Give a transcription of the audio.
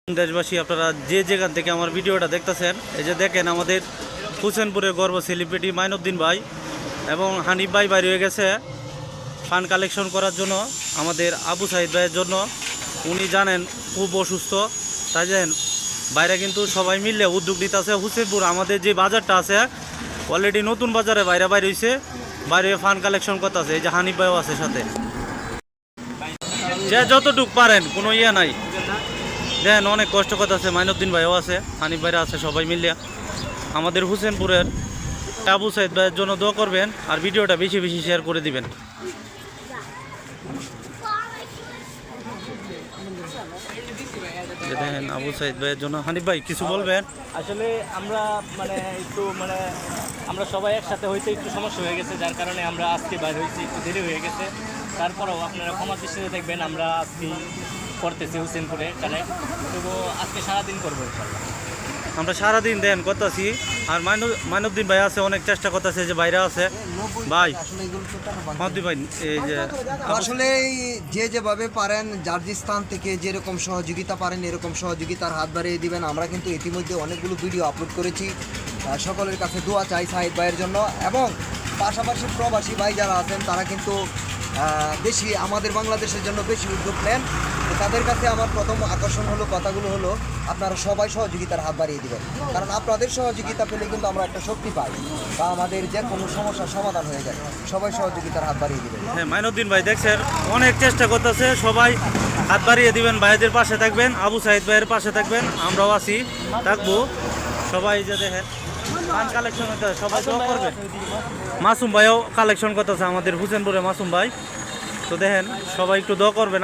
দেশবাসী আপনারা যে যেখান থেকে আমার ভিডিওটা দেখতেছেন, এই যে দেখেন আমাদের হুসেনপুরের গর্ব সেলিব্রিটি মাইনুদ্দিন ভাই এবং হানিফ ভাই বাইরে হয়ে গেছে ফান্ড কালেকশন করার জন্য আমাদের আবু সাইদ ভাইয়ের জন্য। উনি জানেন খুব অসুস্থ, তাই জানেন বাইরে কিন্তু সবাই মিললে উদ্যোগ নিতে আছে। হুসেনপুর আমাদের যে বাজারটা আছে অলরেডি নতুন বাজারে বাইরে হয়েছে, বাইরে ফান্ড কালেকশন করতে আছে। এই যে হানিফ ভাইও আছে সাথে, যে যতটুক পারেন কোনো ইয়ে নাই। দেখেন অনেক কষ্ট কথা আছে, মাইনুদ্দিন ভাইও আছে, হানিফ ভাইরা আছে, সবাই মিলে আমাদের হুসেনপুরের আবু সাইদ ভাইয়ের জন্য দোয়া করবেন আর ভিডিওটা বেশি বেশি শেয়ার করে দিবেন। দেখেন আবু সাইদ ভাইয়ের জন্য। হানিফ ভাই কিছু বলবেন? আসলে আমরা আমরা সবাই একসাথে হইতে একটু সমস্যা হয়ে গেছে, যার কারণে আমরা আজকে বাইরে হয়েছি, একটু দেরি হয়ে গেছে। তারপরেও আপনারা ক্ষমা দৃষ্টিতে দেখবেন, আমরা আজকে করতেছি হুসেনপুরে কানেক্ট, তবু আজকে সারাদিন করবো ইনশাল্লাহ। আমরা সারাদিন দেন করতেছি আর মাইনুদ্দিন ভাই আছে, অনেক চেষ্টা করতেছে, যে বাইরে আছে ভাই মাইনুদ্দিন ভাই। এই যে আসলে যে যেভাবে পারেন যার যে স্থান থেকে যেরকম সহযোগিতা পারেন এরকম সহযোগিতার হাত বাড়িয়ে দিবেন। আমরা কিন্তু ইতিমধ্যে অনেকগুলো ভিডিও আপলোড করেছি, সকলের কাছে দোয়া চাই সাহিদ ভাইয়ের জন্য। এবং পাশাপাশি প্রবাসী ভাই যারা আছেন তারা কিন্তু বেশি আমাদের বাংলাদেশের জন্য বেশি উদ্যোগ নেন। তাদের কাছে আমার প্রথম আকর্ষণ হলো, কথাগুলো হলো আপনারা সবাই সহযোগিতার হাত বাড়িয়ে দিবেন, কারণ আপনাদের সহযোগিতা পেলে কিন্তু আমরা একটা শক্তি পাই বা আমাদের যে কোনো সমস্যার সমাধান হয়ে যায়। সবাই সহযোগিতার হাত বাড়িয়ে দিবেন। হ্যাঁ, মাইনুদ্দিন ভাই দেখছেন অনেক চেষ্টা করতেছে, সবাই হাত বাড়িয়ে দিবেন, ভাইদের পাশে থাকবেন, আবু সাইদ ভাইয়ের পাশে থাকবেন, আমরাও আছি থাকবো সবাই। যে দেখেন ফান্ড কালেকশন হতে সবাই দোয়া করবেন। মাসুম ভাইও কালেকশন করতেছে আমাদের হুসেনপুরে মাসুম ভাই, তো দেখেন সবাই একটু দোয়া করবেন।